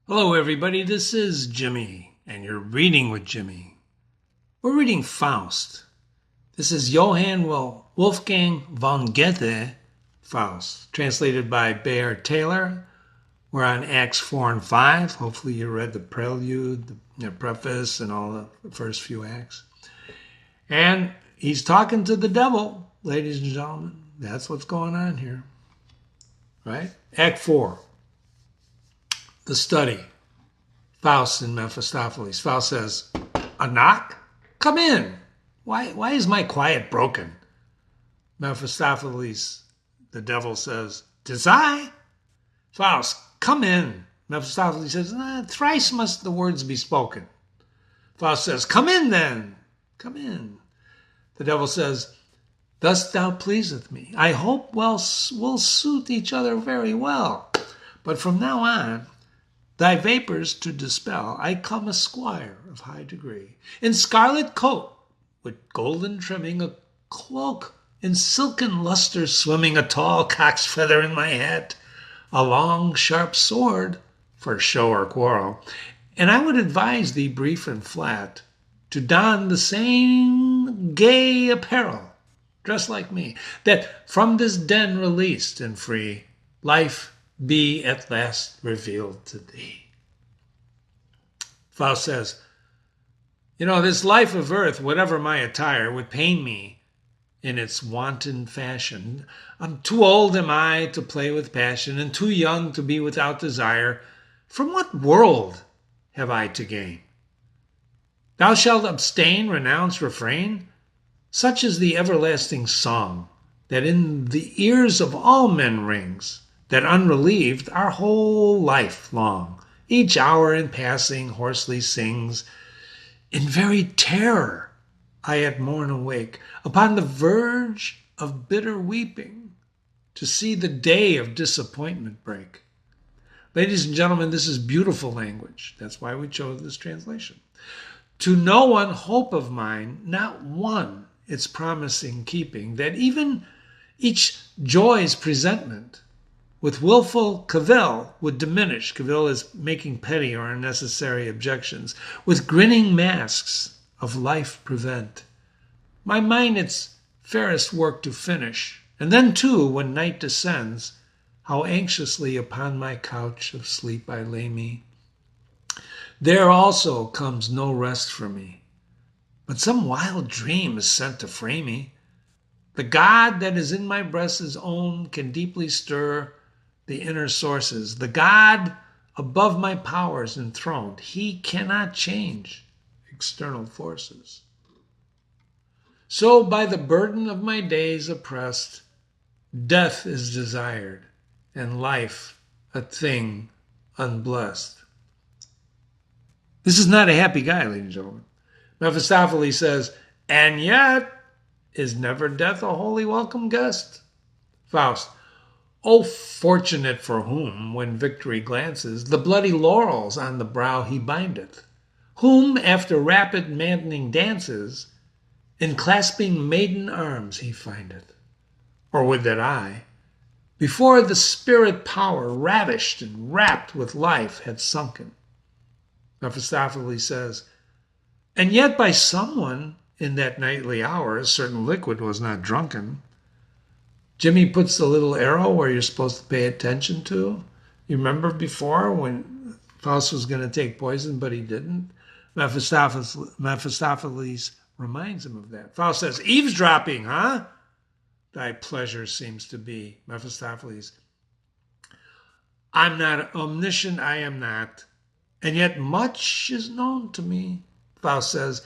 Hello, everybody. This is Jimmy, and you're reading with Jimmy. We're reading Faust. This is Johann Wolfgang von Goethe Faust, translated by Bayard Taylor. We're on Acts 4 and 5. Hopefully, you read the prelude, the preface, and all the first few acts. And he's talking to the devil, ladies and gentlemen. That's what's going on here. Right? Act 4. The study. Faust and Mephistopheles. Faust says, "A knock? Come in. Why is my quiet broken?" Mephistopheles, the devil, says, "'Tis I." Faust, "Come in." Mephistopheles says, "Thrice must the words be spoken." Faust says, "Come in then. Come in." The devil says, "Thus thou pleaseth me. I hope we'll suit each other very well. But from now on, thy vapors to dispel, I come a squire of high degree, in scarlet coat, with golden trimming, a cloak in silken lustre swimming, a tall cock's feather in my hat, a long sharp sword for show or quarrel. And I would advise thee, brief and flat, to don the same gay apparel, dress like me, that from this den released and free, life be at last revealed to thee." Faust says, this life of earth, whatever my attire, would pain me in its wanton fashion. I'm too old am I to play with passion, and too young to be without desire. From what world have I to gain? Thou shalt abstain, renounce, refrain. Such is the everlasting song that in the ears of all men rings, that unrelieved our whole life long, each hour in passing hoarsely sings. In very terror I at morn awake, upon the verge of bitter weeping, to see the day of disappointment break. Ladies and gentlemen, this is beautiful language. That's why we chose this translation. To no one hope of mine, not one, its promising keeping, that even each joy's presentment with willful cavil would diminish. Cavil is making petty or unnecessary objections. With grinning masks of life prevent. My mind its fairest work to finish. And then too, when night descends, how anxiously upon my couch of sleep I lay me. There also comes no rest for me, but some wild dream is sent to fray me. The God that is in my breast's own can deeply stir the inner sources. The God above my powers enthroned, he cannot change external forces. So by the burden of my days oppressed, death is desired, and life a thing unblessed. This is not a happy guy, ladies and gentlemen. Mephistopheles says, "And yet, is never death a wholly welcome guest?" Faust, "O fortunate for whom, when victory glances, the bloody laurels on the brow he bindeth, whom after rapid maddening dances, in clasping maiden arms he findeth. Or would that I, before the spirit power, ravished and rapt with life, had sunken." Mephistopheles says, "And yet by someone in that nightly hour a certain liquid was not drunken." Jimmy puts the little arrow where you're supposed to pay attention to. You remember before when Faust was going to take poison, but he didn't? Mephistopheles reminds him of that. Faust says, "Eavesdropping, huh? Thy pleasure seems to be." Mephistopheles, "I'm not omniscient, I am not, and yet much is known to me." Faust says,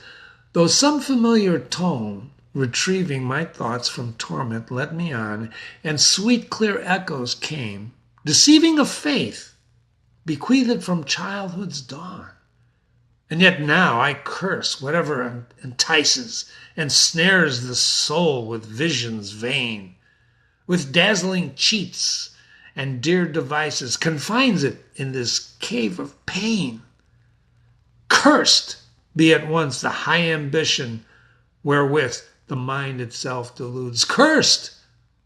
"Though some familiar tone, retrieving my thoughts from torment, led me on, and sweet clear echoes came, deceiving a faith bequeathed from childhood's dawn. And yet now I curse whatever entices and snares the soul with visions vain, with dazzling cheats and dear devices, confines it in this cave of pain. Cursed be at once the high ambition wherewith the mind itself deludes. Cursed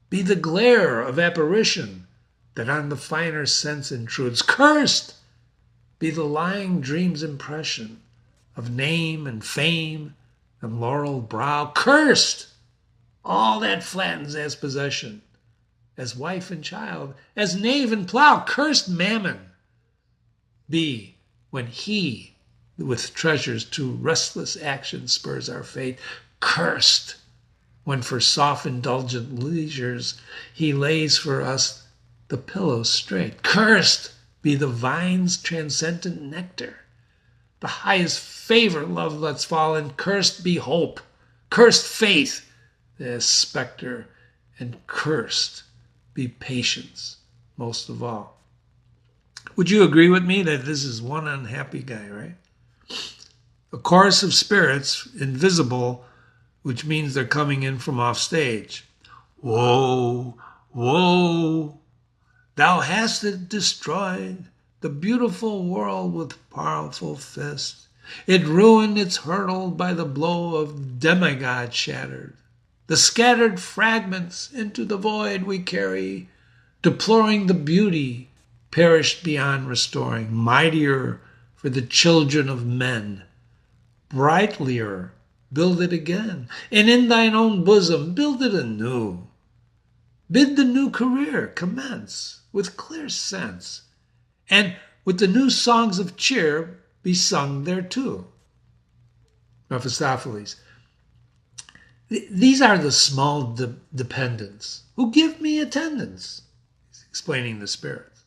be the glare of apparition that on the finer sense intrudes. Cursed be the lying dream's impression of name and fame and laureled brow. Cursed all that flattens as possession, as wife and child, as knave and plow. Cursed mammon be when he with treasures to restless action spurs our fate. Cursed when for soft indulgent leisures he lays for us the pillow straight. Cursed be the vine's transcendent nectar, the highest favor love lets fall, and cursed be hope, cursed faith, the specter, and cursed be patience most of all. Would you agree with me that this is one unhappy guy, right? A chorus of spirits, invisible, which means they're coming in from off stage. Woe, woe, thou hast it destroyed, the beautiful world with powerful fist. It ruined, it's hurtled by the blow of demigod shattered. The scattered fragments into the void we carry, deploring the beauty perished beyond restoring. Mightier for the children of men, brightlier build it again, and in thine own bosom build it anew. Bid the new career commence with clear sense, and with the new songs of cheer be sung thereto. Mephistopheles. These are the small dependents who give me attendance, he's explaining the spirits.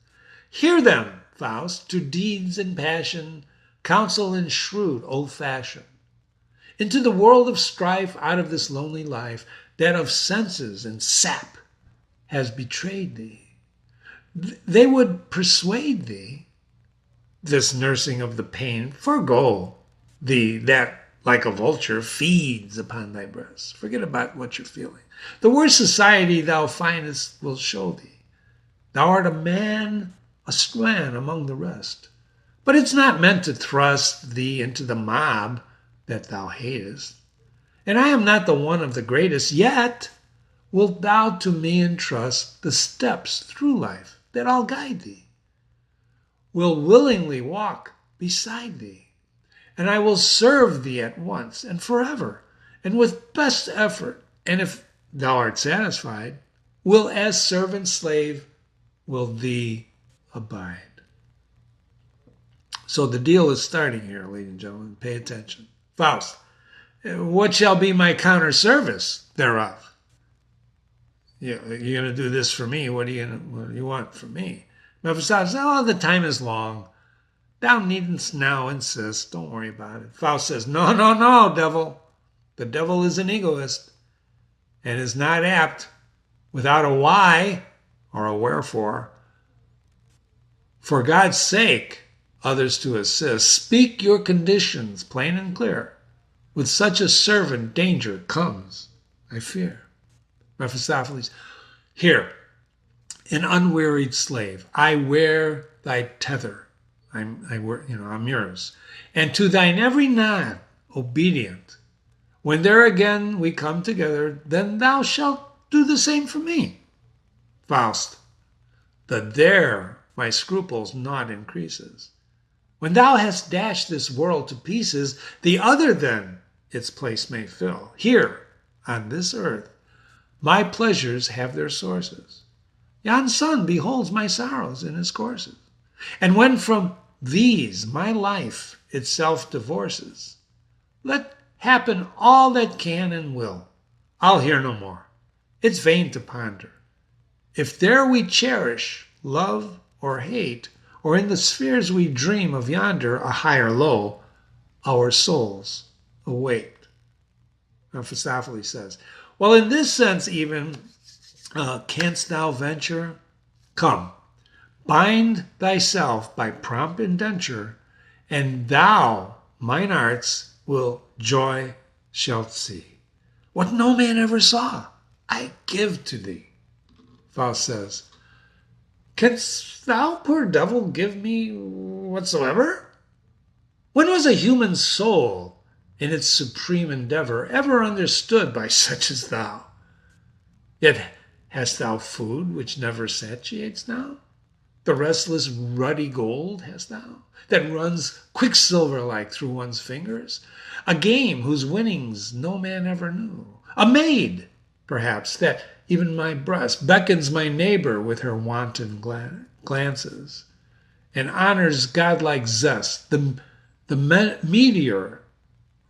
Hear them, Faust, to deeds and passion, counsel and shrewd old fashion. Into the world of strife, out of this lonely life, that of senses and sap has betrayed thee. They would persuade thee, this nursing of the pain, forego thee that, like a vulture, feeds upon thy breast. Forget about what you're feeling. The worst society thou findest will show thee. Thou art a man, a strand among the rest. But it's not meant to thrust thee into the mob that thou hatest. And I am not the one of the greatest, yet wilt thou to me entrust the steps through life that I'll guide thee, will willingly walk beside thee, and I will serve thee at once and forever, and with best effort, and if thou art satisfied, will as servant slave will thee abide. So the deal is starting here, ladies and gentlemen. Pay attention. Faust, what shall be my counter service thereof? You're going to do this for me. What do you want from me? Mephistopheles, oh, the time is long. Thou needn't now insist. Don't worry about it. Faust says, no, no, no, devil. The devil is an egoist and is not apt, without a why or a wherefore, for God's sake, others to assist. Speak your conditions plain and clear. With such a servant, danger comes, I fear. Mephistopheles, here, an unwearied slave, I wear thy tether. I'm yours. And to thine every nod, obedient. When there again we come together, then thou shalt do the same for me. Faust, the there my scruples naught increases. When thou hast dashed this world to pieces, the other then its place may fill. Here, on this earth, my pleasures have their sources. Yon sun beholds my sorrows in his courses. And when from these my life itself divorces, let happen all that can and will. I'll hear no more. It's vain to ponder. If there we cherish love or hate, or in the spheres we dream of yonder, a high or low, our souls await. Mephistopheles says, well, in this sense even, canst thou venture? Come, bind thyself by prompt indenture, and thou, mine arts, will joy shalt see. What no man ever saw, I give to thee. Faust says, canst thou, poor devil, give me whatsoever? When was a human soul in its supreme endeavor ever understood by such as thou? Yet hast thou food which never satiates now? The restless ruddy gold hast thou, that runs quicksilver-like through one's fingers? A game whose winnings no man ever knew? A maid, perhaps, that even my breast beckons my neighbor with her wanton glances, and honor's godlike zest, the meteor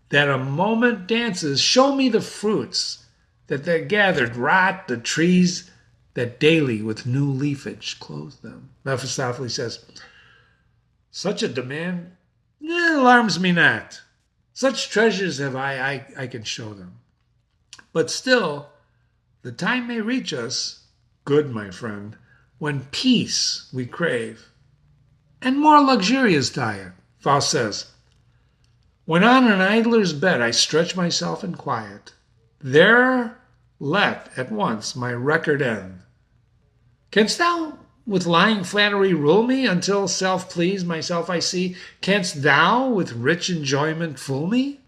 that a moment dances? Show me the fruits that they're gathered, rot the trees that daily with new leafage clothe them. Mephistopheles says, such a demand alarms me not. Such treasures have I can show them. But still, the time may reach us, good my friend, when peace we crave, and more luxurious diet. Faust says, when on an idler's bed I stretch myself in quiet, there let at once my record end. Canst thou with lying flattery rule me, until self-pleased myself I see? Canst thou with rich enjoyment fool me?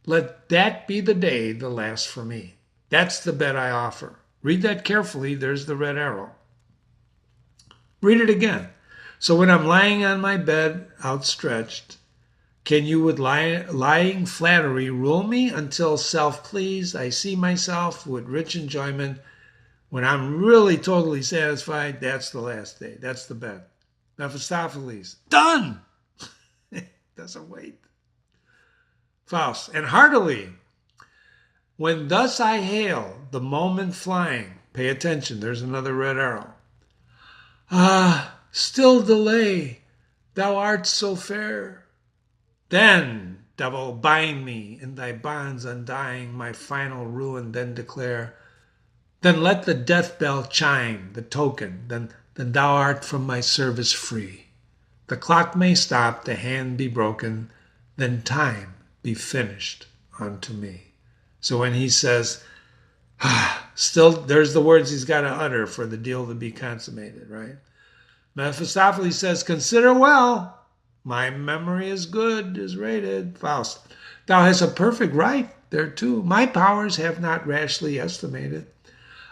Let that be the day the last for me. That's the bet I offer. Read that carefully. There's the red arrow. Read it again. So when I'm lying on my bed outstretched, can you with lying flattery rule me, until self-pleased I see myself with rich enjoyment? When I'm really totally satisfied, that's the last day. That's the bet. Mephistopheles, done! Doesn't wait. Faust, and heartily, when thus I hail the moment flying, pay attention, there's another red arrow. Ah, still delay, thou art so fair. Then, devil, bind me in thy bonds undying, my final ruin then declare. Then let the death bell chime, the token, then thou art from my service free. The clock may stop, the hand be broken, then time be finished unto me. So when he says, still, there's the words he's got to utter for the deal to be consummated, right? Mephistopheles says, consider well. My memory is good, is rated. Faust, thou hast a perfect right thereto. My powers have not rashly estimated.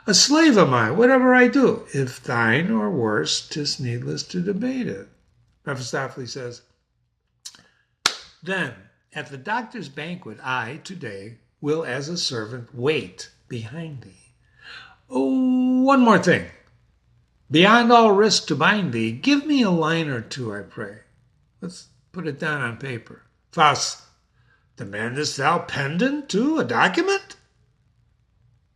A slave am I, whatever I do. If thine or worse, 'tis needless to debate it. Mephistopheles says, then at the doctor's banquet I, today, will as a servant wait behind thee. Oh, one more thing. Beyond all risk to bind thee, give me a line or two, I pray. Let's put it down on paper. Faust, demandest thou pendant too, a document?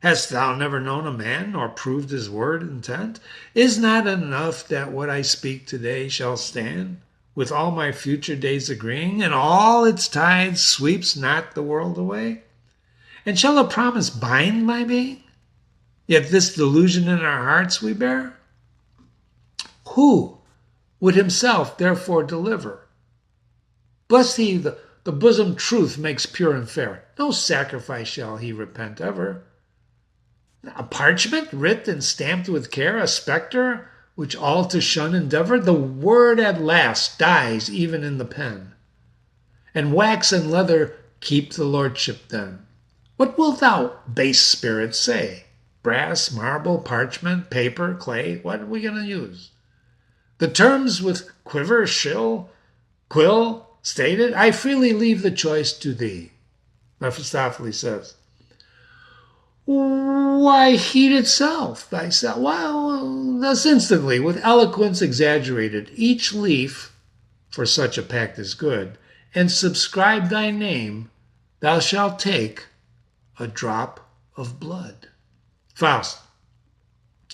Hast thou never known a man, nor proved his word intent? Is not enough that what I speak today shall stand, with all my future days agreeing, and all its tides sweeps not the world away? And shall a promise bind my being? Yet this delusion in our hearts we bear? Who would himself therefore deliver? Bless he the bosom truth makes pure and fair. No sacrifice shall he repent ever. A parchment writ and stamped with care, a spectre which all to shun endeavor, the word at last dies even in the pen. And wax and leather keep the lordship then. What wilt thou, base spirit, say? Brass, marble, parchment, paper, clay, what are we going to use? The terms with quiver, quill, stated, I freely leave the choice to thee. Mephistopheles says, why, heat itself, thyself. Well, thus instantly, with eloquence exaggerated, each leaf, for such a pact is good, and subscribe thy name, thou shalt take a drop of blood. Faust,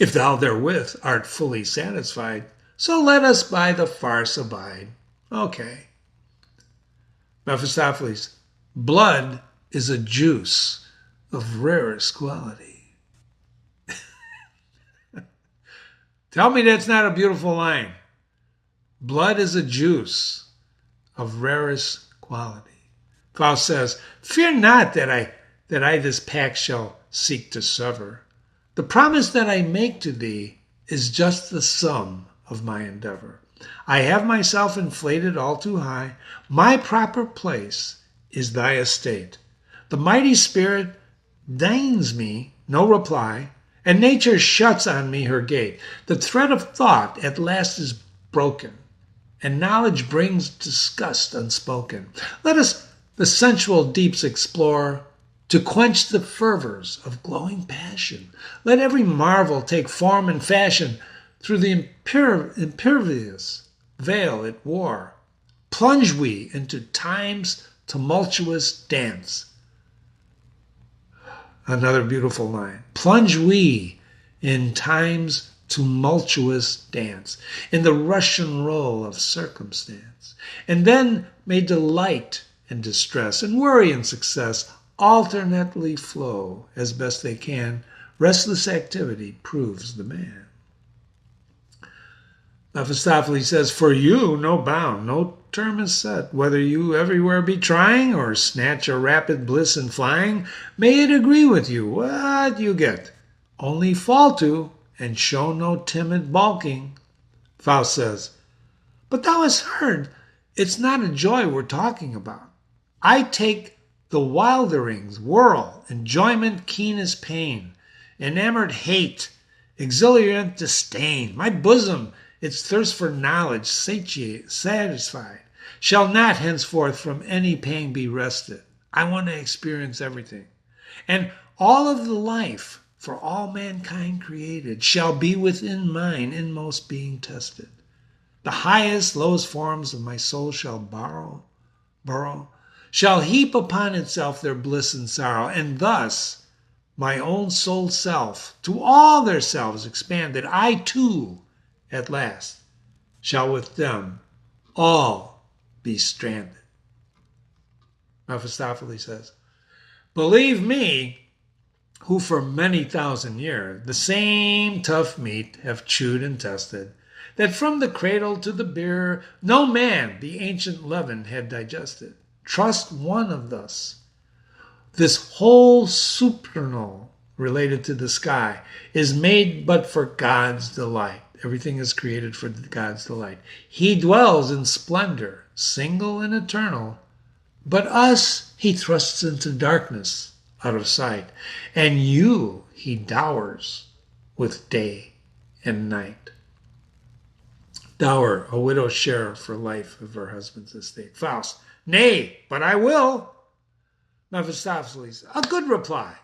if thou therewith art fully satisfied, so let us by the farce abide. Okay. Mephistopheles, blood is a juice of rarest quality. Tell me that's not a beautiful line. Blood is a juice of rarest quality. Faust says, fear not that I this pact shall seek to sever. The promise that I make to thee is just the sum of my endeavor. I have myself inflated all too high. My proper place is thy estate. The mighty spirit deigns me no reply, And nature shuts on me her gate. The thread of thought at last is broken, and knowledge brings disgust unspoken. Let us the sensual deeps explore, to quench the fervors of glowing passion. Let every marvel take form and fashion through the impervious veil it wore. Plunge we into time's tumultuous dance. Another beautiful line. Plunge we in time's tumultuous dance, in the rush and roll of circumstance. And then may delight and distress and worry and success alternately flow as best they can. Restless activity proves the man. Mephistopheles says, for you no bound, no term is set, whether you everywhere be trying or snatch a rapid bliss in flying, may it agree with you what you get. Only fall to and show no timid balking. Faust says, but thou hast heard, it's not a joy we're talking about. I take the wilderings, whirl, enjoyment keen as pain, enamored hate, exhilarant disdain. My bosom, its thirst for knowledge satisfied, shall not henceforth from any pain be rested. I want to experience everything. And all of the life for all mankind created shall be within mine inmost being tested. The highest, lowest forms of my soul shall burrow, shall heap upon itself their bliss and sorrow, and thus my own soul self to all their selves expanded, I too, at last, shall with them all be stranded. Mephistopheles says, believe me, who for many thousand years the same tough meat have chewed and tested, that from the cradle to the bier no man the ancient leaven had digested. Trust one of thus. This whole supernal related to the sky is made but for God's delight. Everything is created for God's delight. He dwells in splendor, single and eternal, but us he thrusts into darkness out of sight, and you he dowers with day and night. Dower, a widow's share for life of her husband's estate. Faust, nay, but I will. Mephistopheles, a good reply.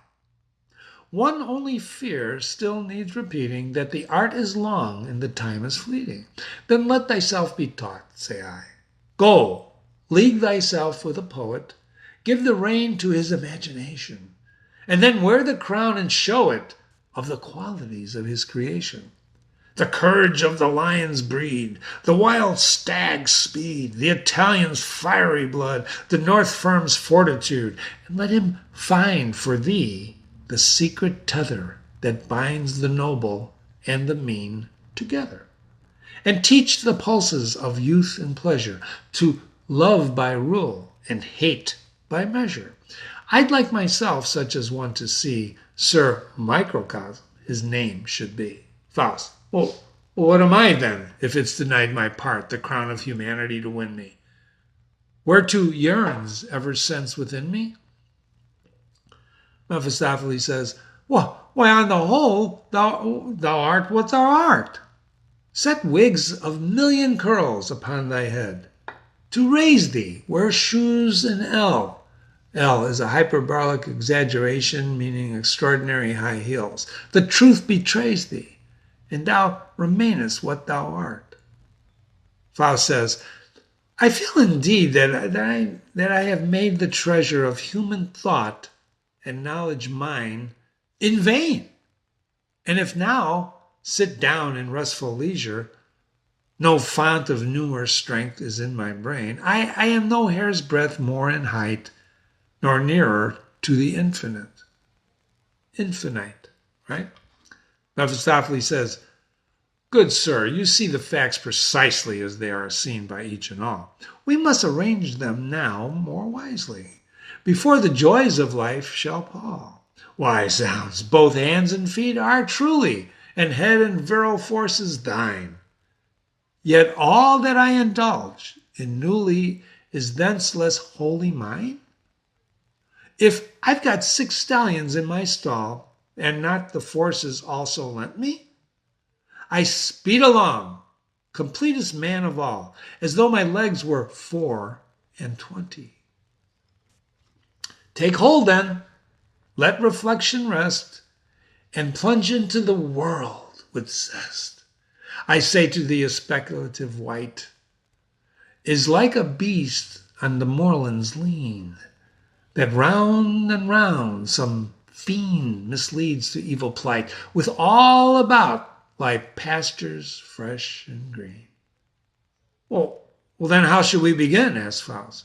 One only fear still needs repeating, that the art is long and the time is fleeting. Then let thyself be taught, say I. Go, league thyself with a poet, give the rein to his imagination, and then wear the crown and show it of the qualities of his creation. The courage of the lion's breed, the wild stag's speed, the Italian's fiery blood, the North firm's fortitude, and let him find for thee the secret tether that binds the noble and the mean together, and teach the pulses of youth and pleasure to love by rule and hate by measure. I'd like myself such as one to see Sir Microcosm his name should be. Faust, well, what am I then, if it's denied my part, the crown of humanity to win me? Whereto yearns ever sense within me? Mephistopheles says, well, why, on the whole, thou art what thou art. Set wigs of million curls upon thy head. To raise thee, wear shoes in L. L is a hyperbolic exaggeration, meaning extraordinary high heels. The truth betrays thee, and thou remainest what thou art. Faust says, I feel indeed that I have made the treasure of human thought and knowledge mine in vain. And if now sit down in restful leisure, no fount of newer strength is in my brain. I am no hair's breadth more in height, nor nearer to the infinite. Infinite, right? Mephistopheles says, good sir, you see the facts precisely as they are seen by each and all. We must arrange them now more wisely, before the joys of life shall pall. Why, zounds, both hands and feet are truly, and head and virile force is thine. Yet all that I indulge in newly is thence less wholly mine? If I've got 6 stallions in my stall, and not the forces also lent me? I speed along, completest man of all, as though my legs were 24. Take hold then, let reflection rest, and plunge into the world with zest. I say to thee, a speculative wight is like a beast on the moorlands lean, that round and round some fiend misleads to evil plight, with all about lie pastures fresh and green. Well, then how should we begin? Asks Faust.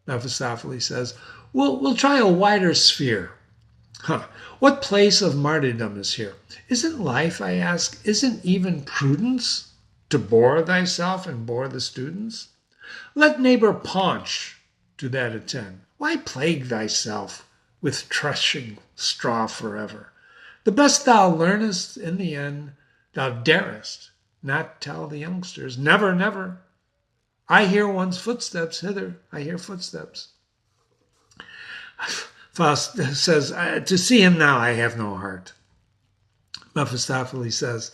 Mephistopheles says, we'll try a wider sphere. What place of martyrdom is here? Isn't life, I ask, isn't even prudence to bore thyself and bore the students? Let neighbor Paunch to that attend. Why plague thyself with threshing straw forever? The best thou learnest in the end, thou darest not tell the youngsters. Never, never. I hear one's footsteps hither. I hear footsteps. Faust says, to see him now I have no heart. Mephistopheles says,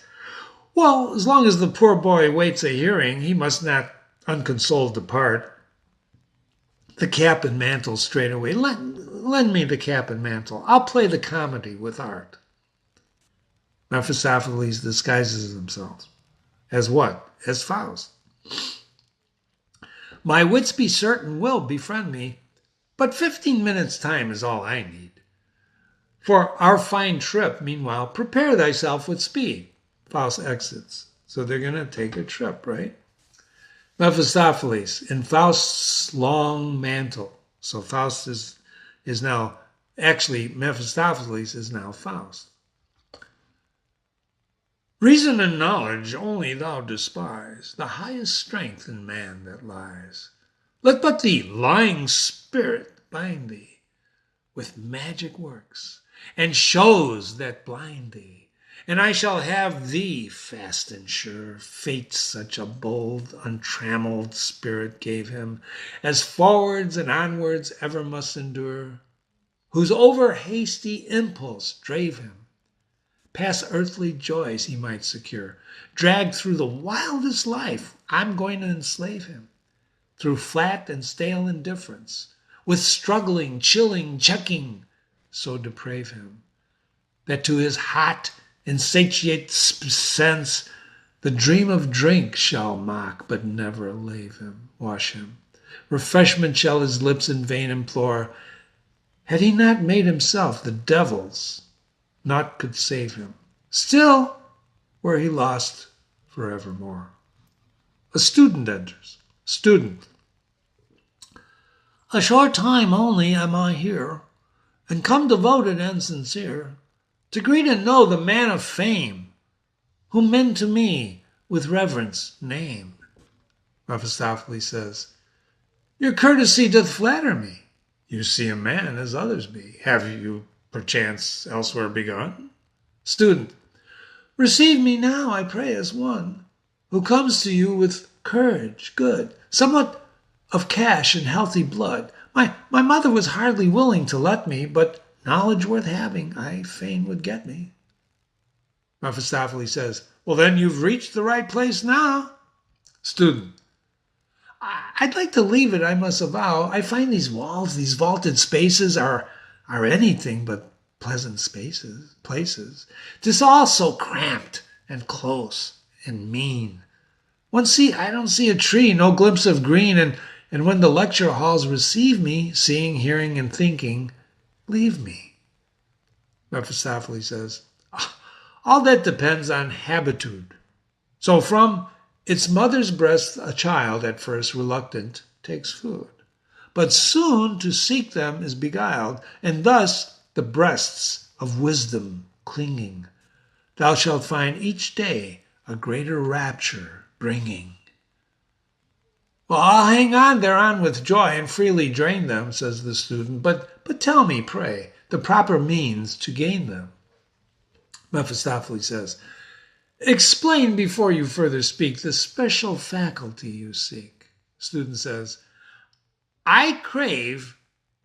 well, as long as the poor boy waits a hearing, he must not unconsoled depart. The cap and mantle straightway. Lend me the cap and mantle. I'll play the comedy with art. Mephistopheles disguises himself. As what? As Faust. My wits be certain will befriend me, but 15 minutes' time is all I need. For our fine trip, meanwhile, prepare thyself with speed. Faust exits. So they're going to take a trip, right? Mephistopheles in Faust's long mantle. So Faust is now, actually Mephistopheles is now Faust. Reason and knowledge only thou despise, the highest strength in man that lies. Let but the lying spirit bind thee with magic works and shows that blind thee, and I shall have thee fast and sure. Fate such a bold, untrammeled spirit gave him, as forwards and onwards ever must endure, whose over hasty impulse drave him. Past earthly joys he might secure. Dragged through the wildest life, I'm going to enslave him. Through flat and stale indifference, with struggling, chilling, checking, so deprave him, that to his hot, insatiate sense the dream of drink shall mock, but never wash him. Refreshment shall his lips in vain implore. Had he not made himself the devil's, naught could save him. Still were he lost forevermore. A student enters. Student. A short time only am I here, and come devoted and sincere, to greet and know the man of fame, whom men to me with reverence name. Mephistopheles says, your courtesy doth flatter me. You see a man as others be. Have you perchance elsewhere begun? Student. Receive me now, I pray, as one who comes to you with courage, good, somewhat of cash and healthy blood. My mother was hardly willing to let me, but knowledge worth having I fain would get me. Mephistopheles says, well, then you've reached the right place now. Student. I'd like to leave it, I must avow. I find these walls, these vaulted spaces are anything but pleasant places. 'Tis all so cramped and close and mean. I don't see a tree, no glimpse of green, and when the lecture halls receive me, seeing, hearing, and thinking, leave me. Mephistopheles says, all that depends on habitude. So from its mother's breast a child, at first reluctant, takes food, but soon to seek them is beguiled, and thus the breasts of wisdom clinging, thou shalt find each day a greater rapture bringing. Well, I'll hang on thereon with joy and freely drain them, says the student, but tell me, pray, the proper means to gain them. Mephistopheles says, explain before you further speak the special faculty you seek. Student says, I crave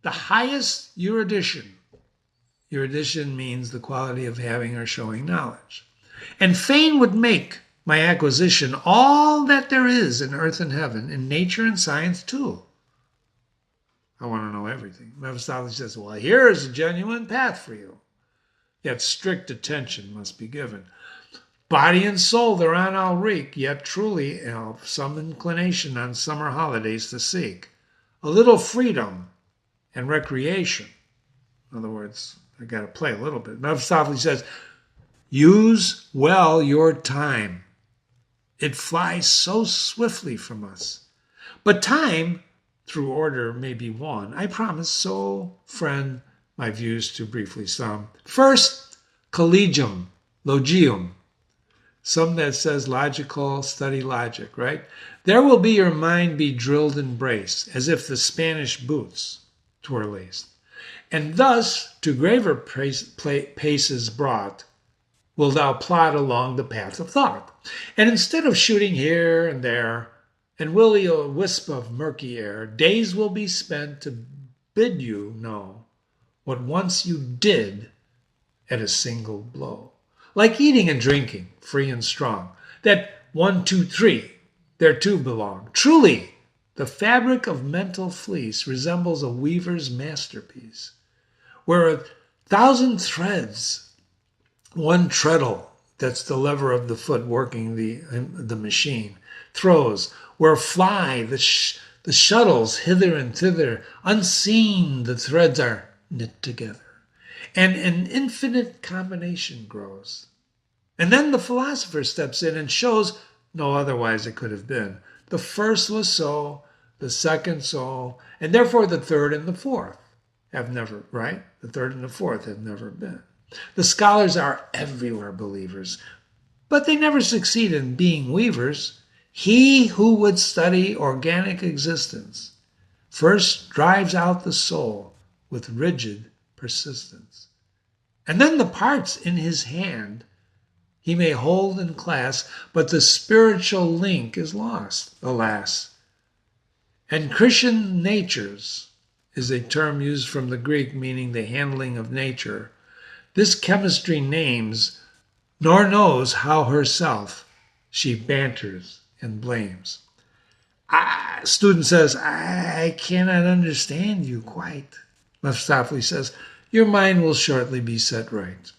the highest erudition, Erudition means the quality of having or showing knowledge. And fain would make my acquisition all that there is in earth and heaven, in nature and science too. I want to know everything. Mephistopheles says, well, here is a genuine path for you. Yet strict attention must be given. Body and soul thereon I'll wreak, yet truly I'll have some inclination on summer holidays to seek. A little freedom and recreation. In other words, I got to play a little bit. Mephistopheles says, use well your time. It flies so swiftly from us. But time, through order, may be won. I promise, so, friend, my views to briefly sum. First, collegium, logium. Some that says logical, study logic, right? There will be your mind be drilled and braced, as if the Spanish boots twere laced. And thus, to graver paces brought, will thou plod along the path of thought. And instead of shooting here and there, and willy a wisp of murky air, days will be spent to bid you know what once you did at a single blow. Like eating and drinking, free and strong, that 1, 2, 3, there too belong. Truly, the fabric of mental fleece resembles a weaver's masterpiece, where 1,000 threads, one treadle, that's the lever of the foot working the machine, throws, where fly the shuttles hither and thither, unseen the threads are knit together, and an infinite combination grows. And then the philosopher steps in and shows no otherwise it could have been. The first was so, the second so, and therefore the third and the fourth have never, right? The third and the fourth have never been. The scholars are everywhere believers, but they never succeed in being weavers. He who would study organic existence first drives out the soul with rigid persistence. And then the parts in his hand he may hold and clasp, but the spiritual link is lost, alas. And Christian natures is a term used from the Greek meaning the handling of nature. This chemistry names, nor knows how herself she banters and blames. Student says, I cannot understand you quite. Mephistopheles says, your mind will shortly be set right,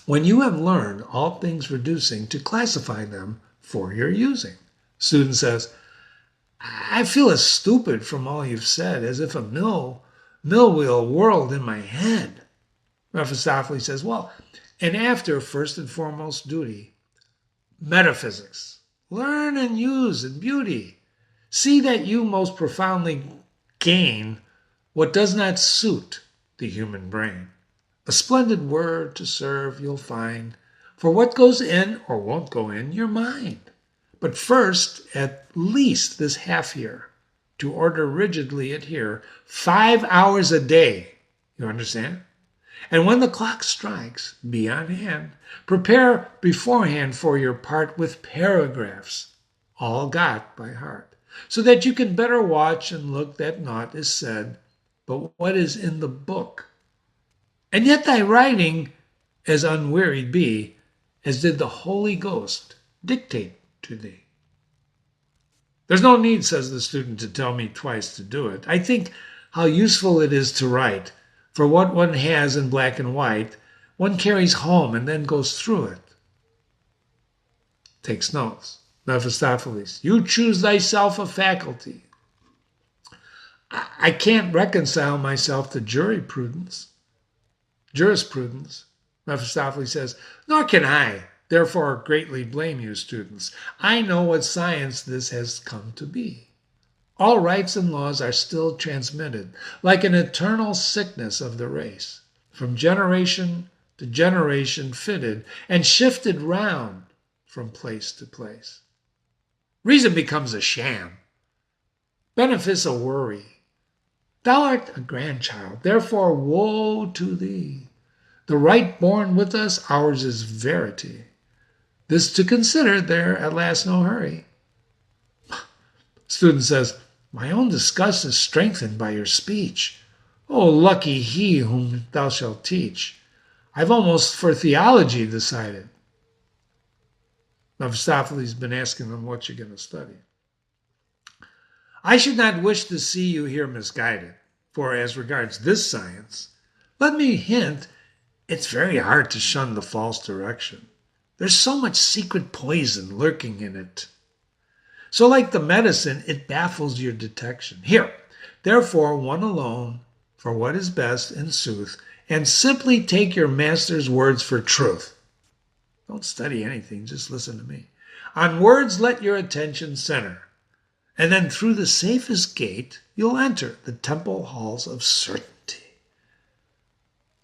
when you have learned all things reducing to classify them for your using. Student says, I feel as stupid from all you've said as if a mill wheel whirled in my head. Mephistopheles says, well, and after first and foremost duty, metaphysics, learn and use in beauty. See that you most profoundly gain what does not suit the human brain. A splendid word to serve you'll find for what goes in or won't go in your mind. But first, at least this half year, to order rigidly adhere 5 hours a day. You understand? And when the clock strikes, be on hand. Prepare beforehand for your part with paragraphs, all got by heart, so that you can better watch and look that naught is said, but what is in the book. And yet thy writing as unwearied be, as did the Holy Ghost dictate to thee. There's no need, says the student, to tell me twice to do it. I think how useful it is to write, for what one has in black and white, one carries home and then goes through it. Takes notes. Mephistopheles, you choose thyself a faculty. I can't reconcile myself to jurisprudence. Mephistopheles says, nor can I, therefore greatly blame you, students. I know what science this has come to be. All rights and laws are still transmitted, like an eternal sickness of the race, from generation to generation fitted and shifted round from place to place. Reason becomes a sham, benefice a worry. Thou art a grandchild, therefore woe to thee. The right born with us, ours is verity. This to consider, there at last no hurry. Student says, my own disgust is strengthened by your speech. Oh, lucky he whom thou shalt teach. I've almost for theology decided. Mephistopheles has been asking him what you're going to study. I should not wish to see you here misguided, for as regards this science, let me hint, it's very hard to shun the false direction. There's so much secret poison lurking in it. So like the medicine, it baffles your detection. Here, therefore, one alone for what is best in sooth, and simply take your master's words for truth. Don't study anything, just listen to me. On words let your attention center, and then through the safest gate you'll enter the temple halls of certainty.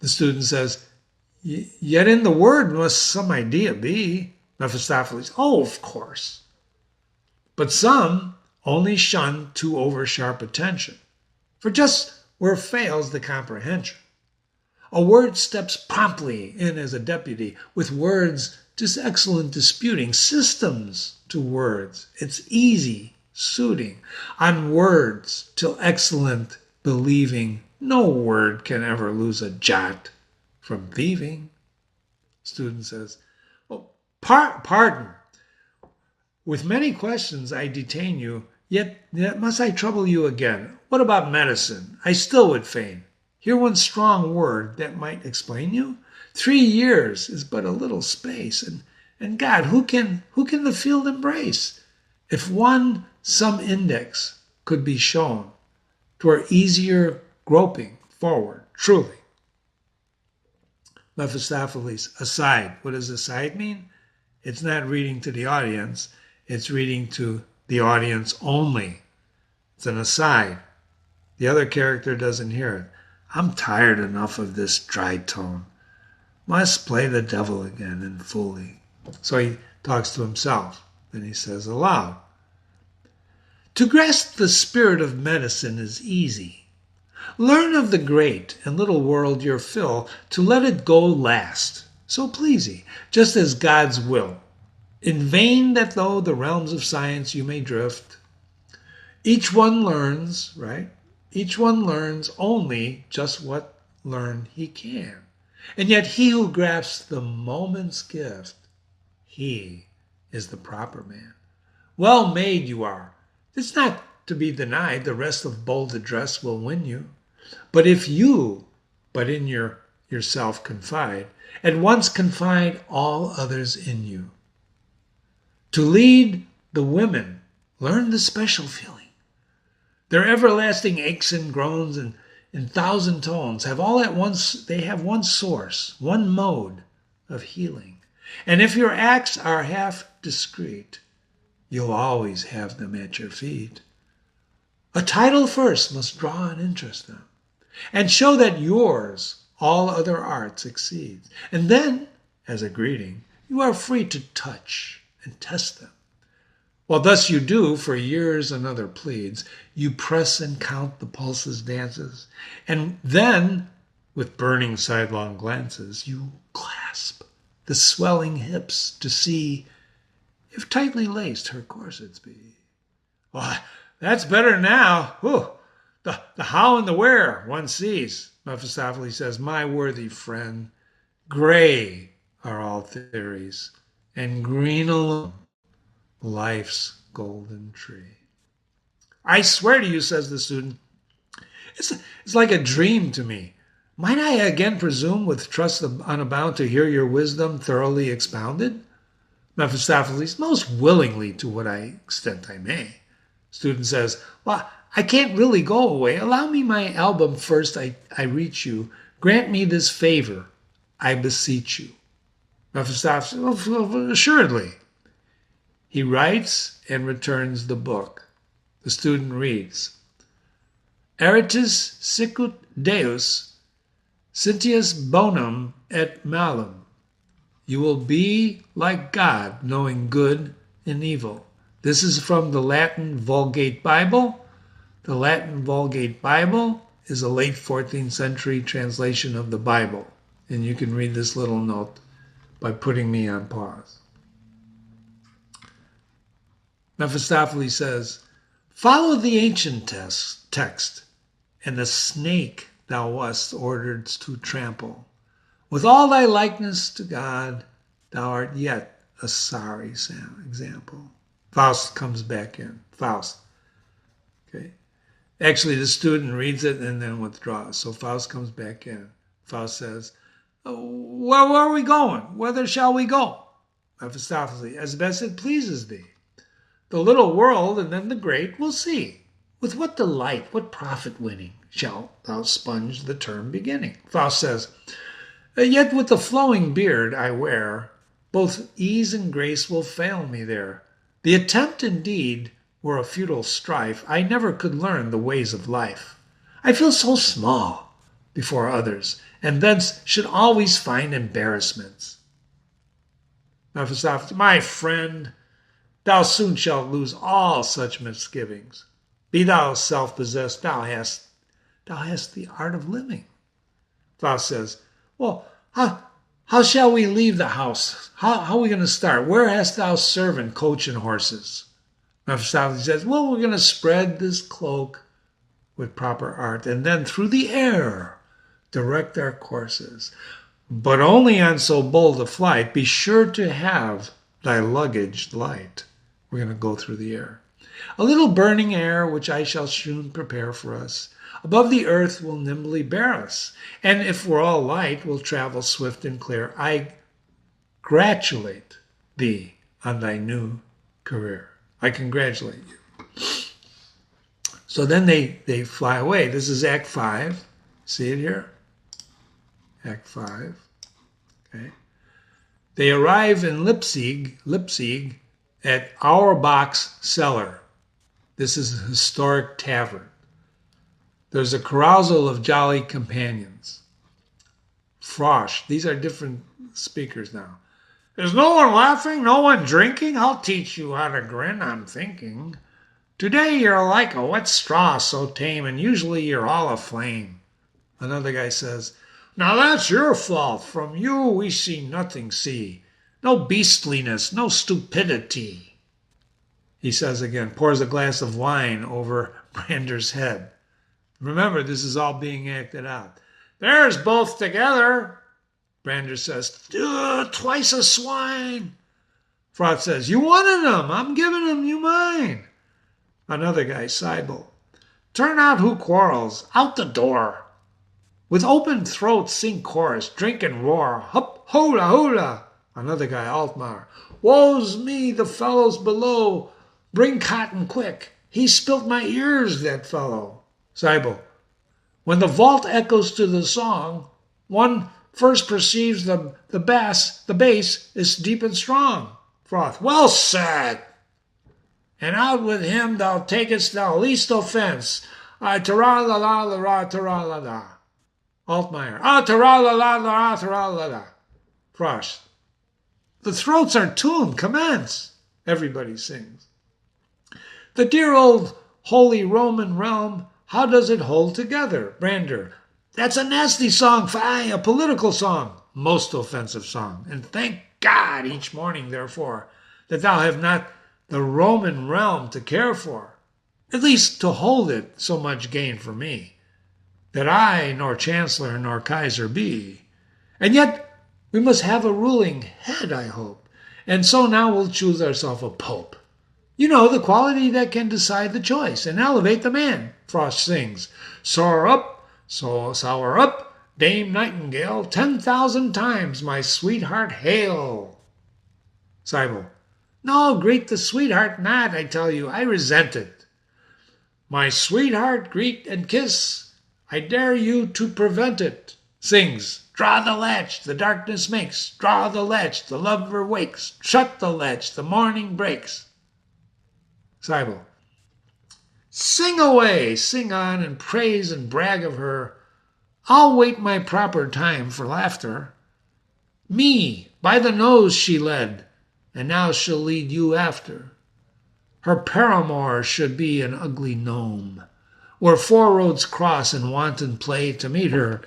The student says, yet in the word must some idea be. Mephistopheles, oh, of course. But some only shun too over-sharp attention, for just where fails the comprehension. A word steps promptly in as a deputy, with words 'tis excellent disputing, systems to words, it's easy suiting, on words till excellent believing, no word can ever lose a jot from thieving. Student says, oh, pardon, with many questions I detain you, yet must I trouble you again. What about medicine? I still would fain hear one strong word that might explain you. 3 years is but a little space, and God, who can the field embrace? If some index could be shown, 'twere easier groping forward, truly. Mephistopheles, aside. What does aside mean? It's not reading to the audience. It's reading to the audience only. It's an aside. The other character doesn't hear it. I'm tired enough of this dry tone. Must play the devil again and fully. So he talks to himself. Then he says aloud, to grasp the spirit of medicine is easy. Learn of the great and little world your fill, to let it go last, so please ye, just as God's will. In vain that though the realms of science you may drift, each one learns, right? Each one learns only just what learn he can. And yet he who grasps the moment's gift, he is the proper man. Well made you are. It's not to be denied the rest of bold address will win you. But if you, but in yourself confide, at once confide all others in you. To lead the women, learn the special feeling. Their everlasting aches and groans and in thousand tones have all at once, they have one source, one mode of healing. And if your acts are half discreet, you'll always have them at your feet. A title first must draw and interest them, and show that yours all other arts exceeds. And then, as a greeting, you are free to touch and test them. While thus you do, for years another pleads, you press and count the pulse's dances, and then, with burning sidelong glances, you clasp the swelling hips to see if tightly laced her corsets be. Well, that's better now. Whew. The how and the where one sees. Mephistopheles says, my worthy friend, gray are all theories, and green alone life's golden tree. I swear to you, says the student, it's like a dream to me. Might I again presume with trust unabound to hear your wisdom thoroughly expounded? Mephistopheles, most willingly to what extent I may. Student says, well, I can't really go away. Allow me my album first, I reach you. Grant me this favor, I beseech you. Mephistopheles, assuredly. He writes and returns the book. The student reads, Eritis sicut Deus, scientius bonum et malum. You will be like God, knowing good and evil. This is from the Latin Vulgate Bible. The Latin Vulgate Bible is a late 14th century translation of the Bible. And you can read this little note by putting me on pause. Mephistopheles says, follow the ancient text, and the snake thou wast ordered to trample. With all thy likeness to God, thou art yet a sorry example. Faust comes back in. Faust. Okay. Actually, the student reads it and then withdraws. So Faust comes back in. Faust says, where are we going? Whither shall we go? Mephistopheles, as best it pleases thee. The little world and then the great we'll see. With what delight, what profit winning shalt thou sponge the term beginning? Faust says, yet with the flowing beard I wear, both ease and grace will fail me there. The attempt indeed were a futile strife. I never could learn the ways of life. I feel so small before others, and thence should always find embarrassments. Mephistopheles, my friend, thou soon shalt lose all such misgivings. Be thou self-possessed, thou hast the art of living. Faust says, well, how shall we leave the house? How are we going to start? Where hast thou servant, coach, and horses? Mephistopheles says, well, we're going to spread this cloak with proper art, and then through the air direct our courses. But only on so bold a flight, be sure to have thy luggage light. We're going to go through the air. A little burning air, which I shall soon prepare for us, above the earth will nimbly bear us. And if we're all light, we'll travel swift and clear. I congratulate thee on thy new career. I congratulate you. So then they fly away. This is Act 5. See it here? Act 5. Okay. They arrive in Leipzig at Auerbach's cellar. This is a historic tavern. There's a carousal of jolly companions. Frosch. These are different speakers now. Is no one laughing? No one drinking? I'll teach you how to grin, I'm thinking. Today you're like a wet straw, so tame, and usually you're all aflame. Another guy says, now that's your fault. From you we see nothing, see. No beastliness, no stupidity. He says again, pours a glass of wine over Brander's head. Remember, this is all being acted out. There's both together. Brander says, twice a swine. Frost says, you wanted them. I'm giving them you mine. Another guy, Seibel. Turn out who quarrels. Out the door. With open throats sing chorus. Drink and roar. Hup, hola, hola. Another guy, Altmar. Woe's me, the fellows below. Bring cotton quick. He spilt my ears, that fellow. Seibel. When the vault echoes to the song, one first perceives the bass is deep and strong. Froth. Well said. And out with him thou takest thou least offense. Ta-ra-la-la-la-ra, ta-ra-la-la. Altmaier. Ta-ra-la-la-la-ra, ta-ra-la-la. Frost. The throats are tuned. Commence. Everybody sings. The dear old Holy Roman realm, how does it hold together? Brander. That's a nasty song, fie, a political song. Most offensive song. And thank God each morning, therefore, that thou have not the Roman realm to care for. At least to hold it so much gain for me, that I nor chancellor nor Kaiser be. And yet we must have a ruling head, I hope. And so now we'll choose ourselves a pope. You know, the quality that can decide the choice and elevate the man. Frost sings, soar up, Dame Nightingale, 10,000 times my sweetheart hail. Seibel. No, greet the sweetheart not, I tell you, I resent it. My sweetheart greet and kiss, I dare you to prevent it. Sings, draw the latch, the darkness makes, draw the latch, the lover wakes, shut the latch, the morning breaks. Seibel. Sing away, sing on, and praise and brag of her. I'll wait my proper time for laughter. Me, by the nose she led, and now she'll lead you after. Her paramour should be an ugly gnome, where four roads cross in wanton play to meet her.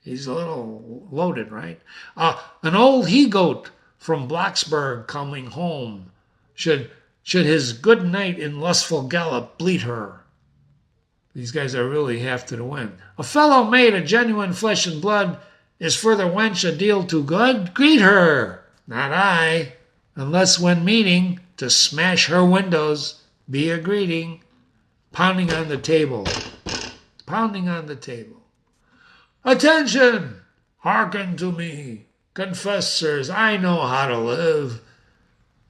He's a little loaded, right? An old he-goat from Blocksberg coming home should his good knight in lustful gallop bleat her. These guys are really half to the wind. A fellow made of genuine flesh and blood is for the wench a deal too good. Greet her, not I, unless when meeting to smash her windows be a greeting. Pounding on the table. Pounding on the table. Attention! Hearken to me. Confess, sirs, I know how to live.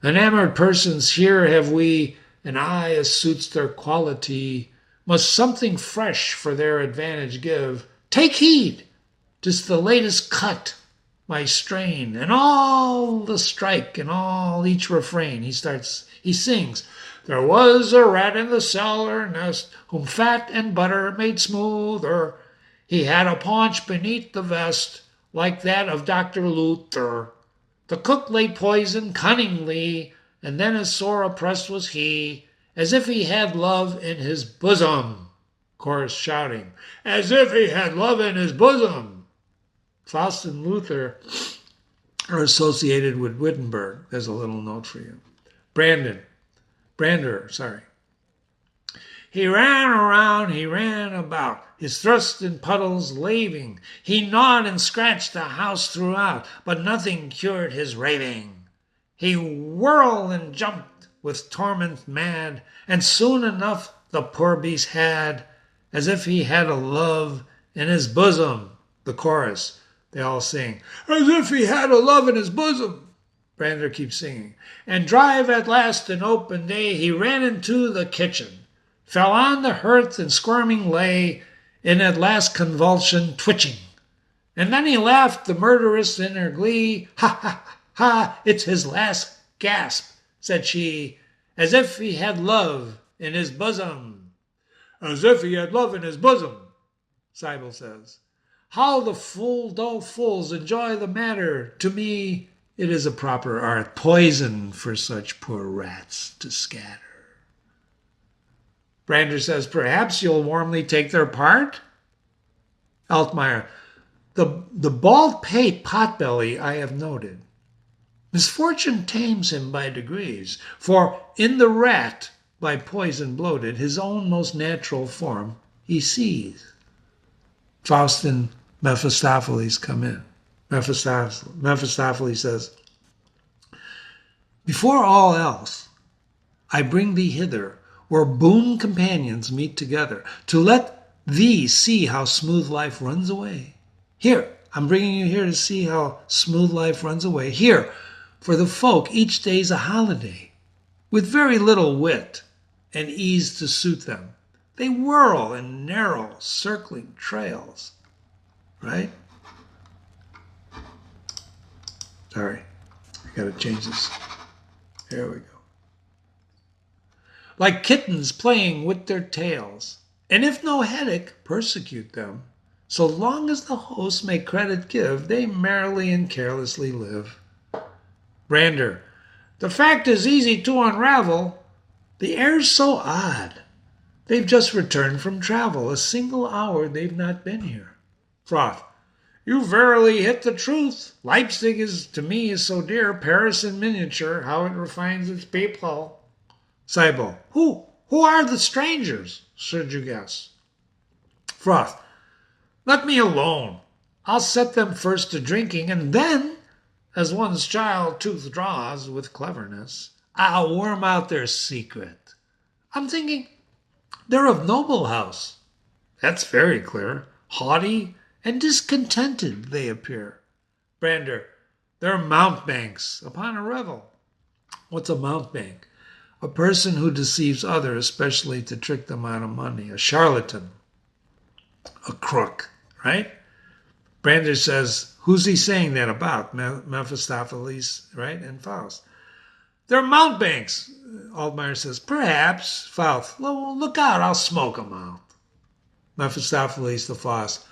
Enamored persons here have we, an eye as suits their quality, must something fresh for their advantage give. Take heed, 'tis the latest cut, my strain, and all the strike, and all each refrain. He sings, there was a rat in the cellar nest, whom fat and butter made smoother. He had a paunch beneath the vest, like that of Dr. Luther. The cook laid poison cunningly, and then as sore oppressed was he, as if he had love in his bosom. Chorus shouting, as if he had love in his bosom. Faust and Luther are associated with Wittenberg. There's a little note for you. Brander. He ran around, he ran about, his thrust in puddles laving. He gnawed and scratched the house throughout, but nothing cured his raving. He whirled and jumped with torment mad, and soon enough the poor beast had, as if he had a love in his bosom. The chorus, they all sing, as if he had a love in his bosom. Brander keeps singing. And drive at last in open day, he ran into the kitchen, fell on the hearth and squirming lay, in at last convulsion twitching. And then he laughed, the murderess in her glee. Ha, ha, ha, it's his last gasp, said she, as if he had love in his bosom. As if he had love in his bosom, Cybele says. How the dull fools enjoy the matter. To me it is a proper art, poison for such poor rats to scatter. Brander says, perhaps you'll warmly take their part? Altmaier, the bald-pate potbelly I have noted. Misfortune tames him by degrees, for in the rat, by poison bloated, his own most natural form he sees. Faust and Mephistopheles come in. Mephistopheles says, before all else, I bring thee hither, where boon companions meet together, to let thee see how smooth life runs away. Here, I'm bringing you here to see how smooth life runs away. Here, for the folk, each day's a holiday, with very little wit and ease to suit them. They whirl in narrow, circling trails, right? Sorry, I gotta change this. There we go. Like kittens playing with their tails, and if no headache persecute them, so long as the host may credit give, they merrily and carelessly live. Brander, the fact is easy to unravel. The air's so odd. They've just returned from travel. A single hour they've not been here. Froth, you verily hit the truth. Leipzig is to me is so dear. Paris in miniature, how it refines its people. Cybele, who are the strangers, should you guess? Froth, let me alone. I'll set them first to drinking, and then, as one's child tooth draws with cleverness, I'll worm out their secret. I'm thinking they're of noble house. That's very clear. Haughty and discontented they appear. Brander, they're mountebanks upon a revel. What's a mountebank? A person who deceives others, especially to trick them out of money. A charlatan. A crook, right? Brander says, who's he saying that about? Mephistopheles, right? And Faust. They're mountebanks. Altmaier says, perhaps. Faust, look out, I'll smoke 'em out. Mephistopheles to Faust.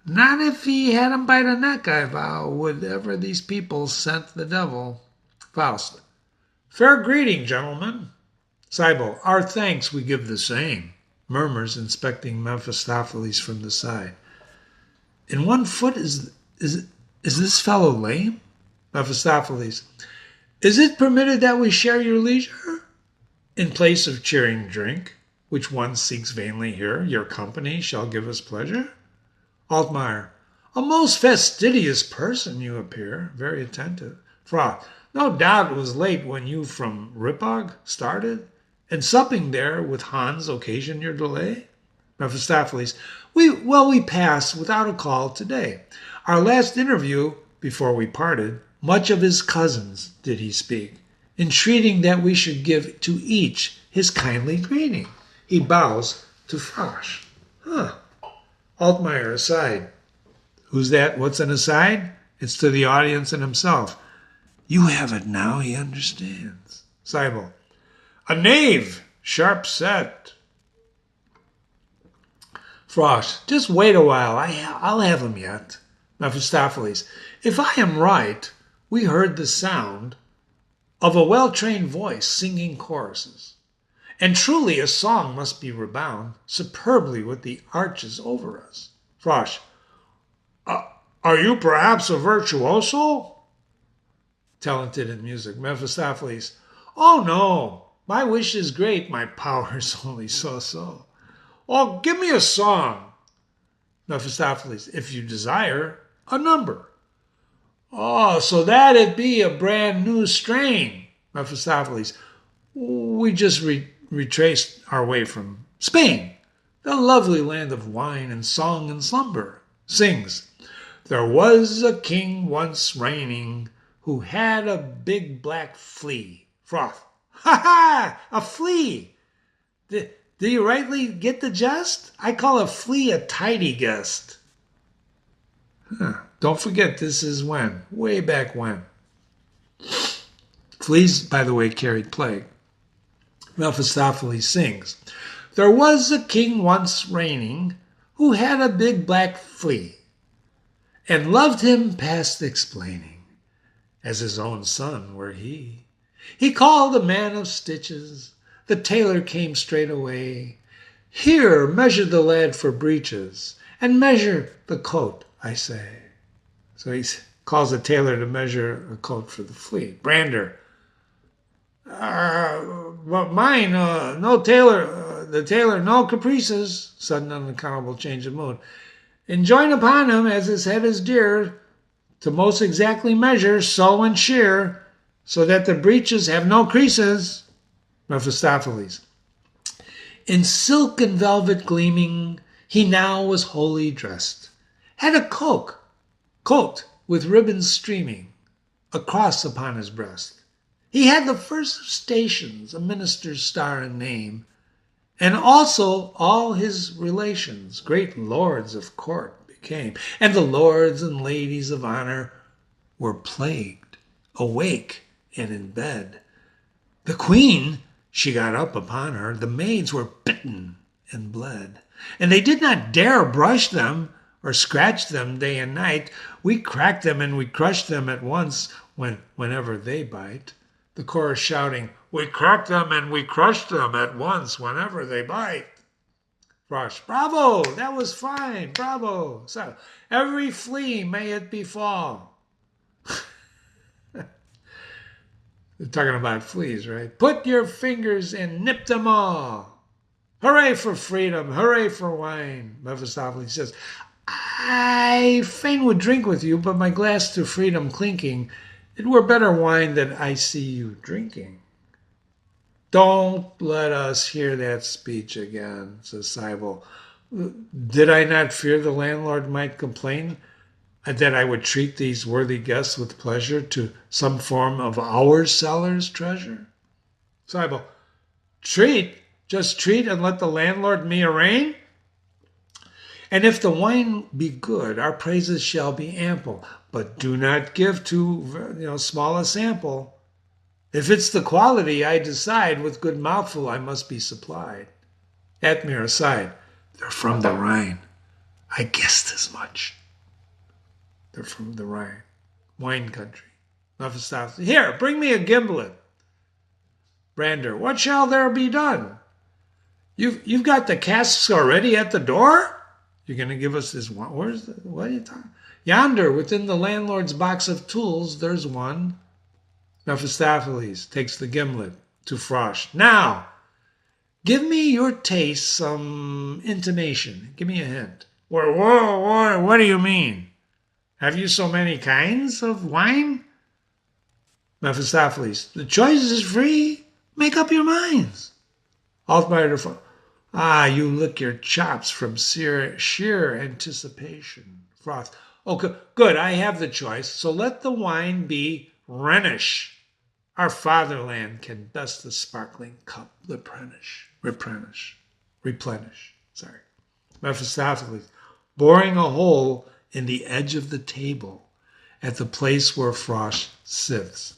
Not if he had 'em by the neck, I vow, would ever these people scent the devil. Faust. Fair greeting, gentlemen. Cybele, our thanks we give the same, murmurs, inspecting Mephistopheles from the side. In one foot is this fellow lame? Mephistopheles, is it permitted that we share your leisure? In place of cheering drink, which one seeks vainly here? Your company shall give us pleasure. Altmaier, a most fastidious person you appear, very attentive. Froth, no doubt it was late when you from Rippog started, and supping there with Hans occasioned your delay. Mephistopheles, we passed without a call today. Our last interview, before we parted, much of his cousins did he speak, entreating that we should give to each his kindly greeting. He bows to Frosch. Altmaier aside. Who's that? What's an aside? It's to the audience and himself. You have it now, he understands. Cybele. A knave, sharp set. Frost. Just wait a while. I'll have him yet. Mephistopheles. If I am right, we heard the sound of a well-trained voice singing choruses. And truly a song must be rebound superbly with the arches over us. Frosch. Are you perhaps a virtuoso? Talented in music. Mephistopheles. Oh, no. My wish is great. My power is only so-so. Oh, give me a song. Mephistopheles. If you desire, a number. Oh, so that it be a brand new strain. Mephistopheles. We just retraced our way from Spain, the lovely land of wine and song and slumber. Sings. There was a king once reigning who had a big black flea. Froth. Ha ha! A flea! Do you rightly get the jest? I call a flea a tidy guest. Don't forget, this is when? Way back when. Fleas, by the way, carried plague. Mephistopheles sings. There was a king once reigning who had a big black flea, and loved him past explaining, as his own son were he. He called a man of stitches. The tailor came straight away. Here, measure the lad for breeches, and measure the coat, I say. So he calls the tailor to measure a coat for the flea. Brander. But mine, no tailor, the tailor, no caprices. Sudden unaccountable change of mood. Enjoin upon him, as his head is dear, to most exactly measure, sew and shear, so that the breeches have no creases. Mephistopheles. In silk and velvet gleaming, he now was wholly dressed. Had a coat with ribbons streaming, a cross upon his breast. He had the first of stations, a minister's star and name, and also all his relations, great lords of court became, and the lords and ladies of honor were plagued, awake and in bed. The queen, she got up upon her, the maids were bitten and bled, and they did not dare brush them or scratch them day and night. We crack them and we crush them at once whenever they bite. The chorus shouting, we crack them and we crush them at once whenever they bite. Frosh, bravo, that was fine, bravo. So, every flea may it befall. They're talking about fleas, right? Put your fingers and nip them all. Hooray for freedom, hooray for wine. Mephistopheles says, I fain would drink with you, but my glass to freedom clinking, it were better wine that I see you drinking. Don't let us hear that speech again, says Cybele. Did I not fear the landlord might complain that I would treat these worthy guests with pleasure to some form of our cellar's treasure? Cybele, treat, just treat and let the landlord me arraign? And if the wine be good, our praises shall be ample, but do not give too small a sample. If it's the quality, I decide, with good mouthful I must be supplied. Atmir aside, they're from the Rhine. I guessed as much. They're from the Rhine, wine country. Mephistopheles, here, bring me a gimlet. Brander, what shall there be done? You've got the casks already at the door? You're going to give us this one? What are you talking? Yonder, within the landlord's box of tools, there's one. Mephistopheles takes the gimlet to Frosh. Now, Give me your taste some intimation. Give me a hint. Whoa, what do you mean? Have you so many kinds of wine? Mephistopheles, the choice is free. Make up your minds. Altmaier, you lick your chops from sheer anticipation. Froth, okay, good, I have the choice, so let the wine be Rhenish. Our fatherland can best the sparkling cup replenish. Sorry. Mephistopheles, boring a hole in the edge of the table at the place where frost sits.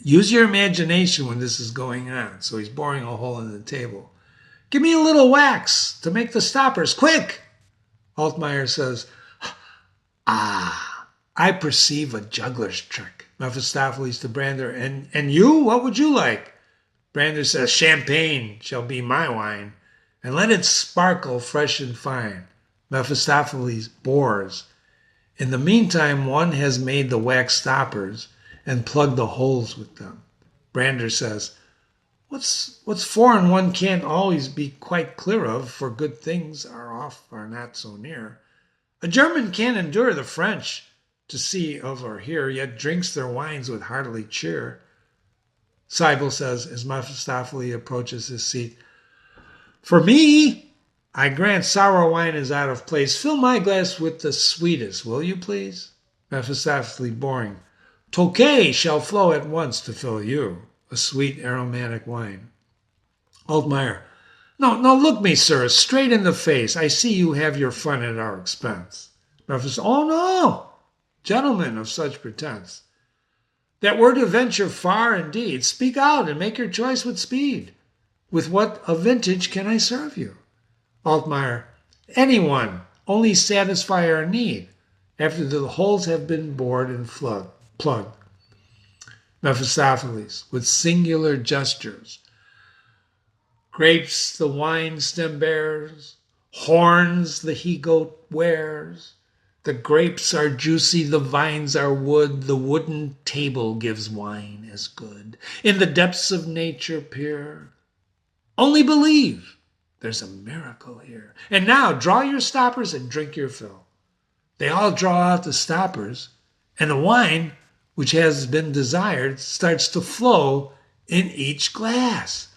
Use your imagination when this is going on. So he's boring a hole in the table. Give me a little wax to make the stoppers. Quick! Altmaier says, I perceive a juggler's trick. Mephistopheles to Brander, and you? What would you like? Brander says, champagne shall be my wine, and let it sparkle fresh and fine. Mephistopheles bores. In the meantime, one has made the wax stoppers and plugged the holes with them. Brander says, what's foreign one can't always be quite clear of, for good things are not so near. A German can't endure the French to see of or hear, yet drinks their wines with heartily cheer. Cybele says, as Mephistopheles approaches his seat, for me, I grant sour wine is out of place. Fill my glass with the sweetest, will you please? Mephistopheles boring. Tokay shall flow at once to fill you, a sweet aromatic wine. Altmaier, no, look me, sir, straight in the face. I see you have your fun at our expense. Mephistopheles, oh no, gentlemen of such pretense, that were to venture far indeed, speak out and make your choice with speed. With what a vintage can I serve you? Altmaier, anyone, only satisfy our need after the holes have been bored and plugged. Mephistopheles, with singular gestures. Grapes the wine stem bears, horns the he-goat wears. The grapes are juicy, the vines are wood, the wooden table gives wine as good. In the depths of nature peer. Only believe, there's a miracle here. And now draw your stoppers and drink your fill. They all draw out the stoppers, and the wine, which has been desired, starts to flow in each glass.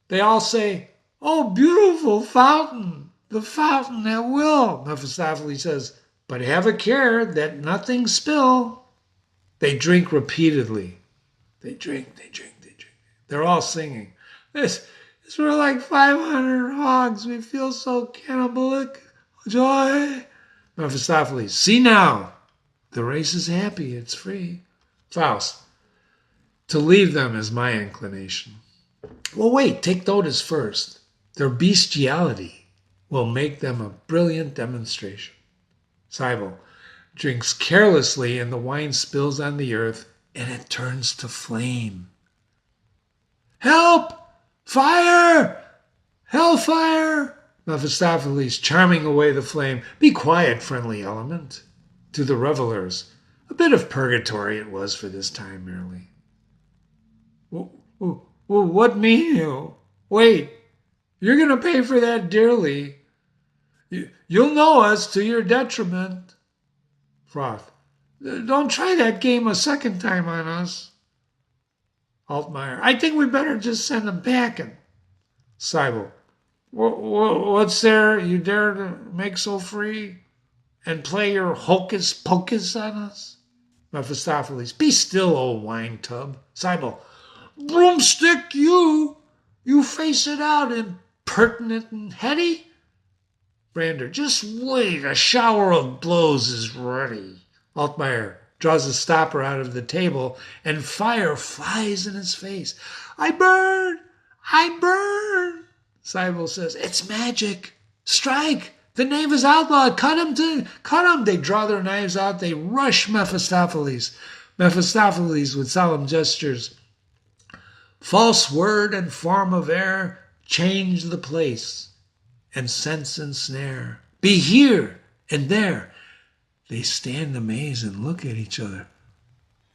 They all say, oh, beautiful fountain, the fountain at will. Mephistopheles says, but have a care that nothing spill. They drink repeatedly. They drink. They're all singing. This we're like 500 hogs. We feel so cannibalic. Joy. Mephistopheles, see now. The race is happy. It's free. Faust, to leave them is my inclination. Well, wait. Take notice first. Their bestiality will make them a brilliant demonstration. Cybele drinks carelessly and the wine spills on the earth and it turns to flame. Help! Fire! Hellfire! Mephistopheles charming away the flame. Be quiet, friendly element. To the revelers, a bit of purgatory it was for this time merely. What mean you? Wait, you're going to pay for that dearly. You'll know us to your detriment. Froth, don't try that game a second time on us. Altmaier, I think we better just send them packing. Cybele, what's there you dare to make so free and play your hocus pocus on us? Mephistopheles, be still, old wine tub. Cybele, broomstick, you face it out, impertinent and heady. Brander, just wait, a shower of blows is ready. Altmaier draws a stopper out of the table, and fire flies in his face. I burn! Cybele says, it's magic. Strike! The knave is outlawed. Cut him! They draw their knives out. They rush Mephistopheles. Mephistopheles, with solemn gestures. False word and form of air, change the place, and sense and snare. Be here and there. They stand amazed and look at each other.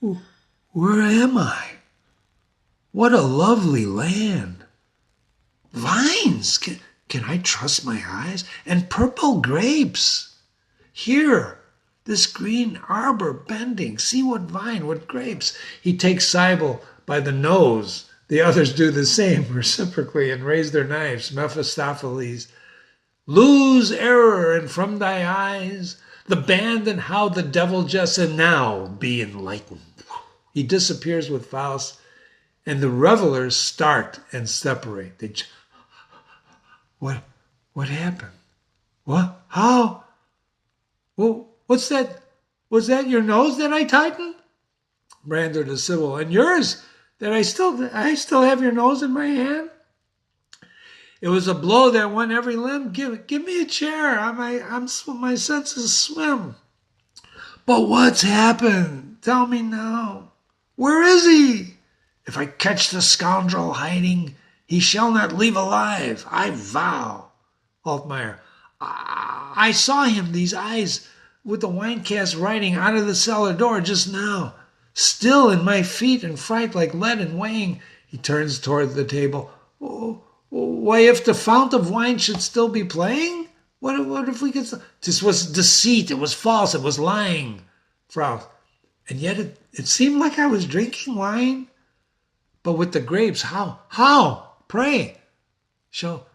Where am I? What a lovely land. Vines, can I trust my eyes? And purple grapes. Here, this green arbor bending. See what vine, what grapes. He takes Cybele by the nose. The others do the same reciprocally and raise their knives. Mephistopheles, lose error, and from thy eyes the band and how the devil jests, and now be enlightened. He disappears with Faust, and the revelers start and separate. What happened? What? How? Well, what's that? Was that your nose that I tightened? Brander to Sybil, and yours that I still have your nose in my hand? It was a blow that went every limb. Give me a chair. My senses swim. But what's happened? Tell me now. Where is he? If I catch the scoundrel hiding, he shall not leave alive. I vow. Altmaier, I saw him, these eyes with the wine cask riding out of the cellar door just now. Still in my feet and fright like lead and weighing. He turns toward the table. Oh, why, if the fount of wine should still be playing? What if we could... This was deceit. It was false. It was lying. Faust. And yet it seemed like I was drinking wine. But with the grapes, how? How? Pray. Shall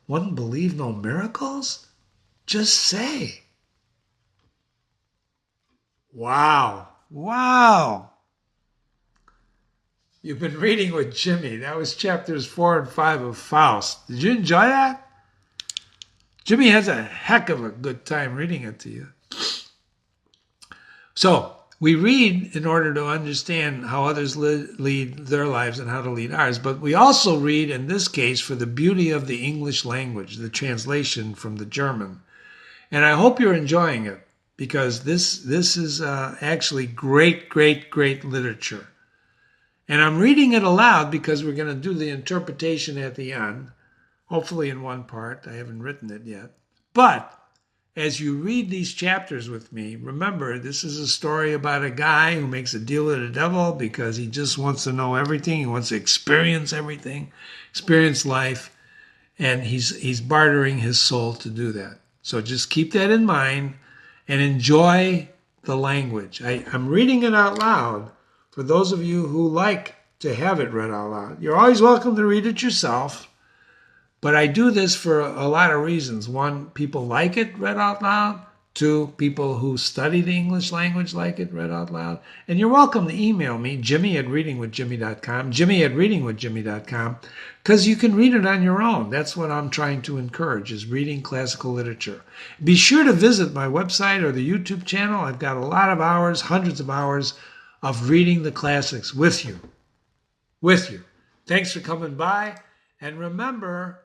one believe no miracles? Just say. Wow. Wow. You've been reading with Jimmy. That was chapters 4 and 5 of Faust. Did you enjoy that? Jimmy has a heck of a good time reading it to you. So, we read in order to understand how others lead their lives and how to lead ours. But we also read, in this case, for the beauty of the English language, the translation from the German. And I hope you're enjoying it, because this is actually great, great, great literature. And I'm reading it aloud because we're going to do the interpretation at the end, hopefully in one part. I haven't written it yet. But as you read these chapters with me, remember, this is a story about a guy who makes a deal with the devil because he just wants to know everything. He wants to experience everything, experience life, and he's bartering his soul to do that. So just keep that in mind and enjoy the language. I'm reading it out loud for those of you who like to have it read out loud. You're always welcome to read it yourself. But I do this for a lot of reasons. One, people like it read out loud. Two, people who study the English language like it read out loud. And you're welcome to email me, jimmy@readingwithjimmy.com, jimmy@readingwithjimmy.com, because you can read it on your own. That's what I'm trying to encourage, is reading classical literature. Be sure to visit my website or the YouTube channel. I've got a lot of hours, hundreds of hours of reading the classics with you. Thanks for coming by. And remember,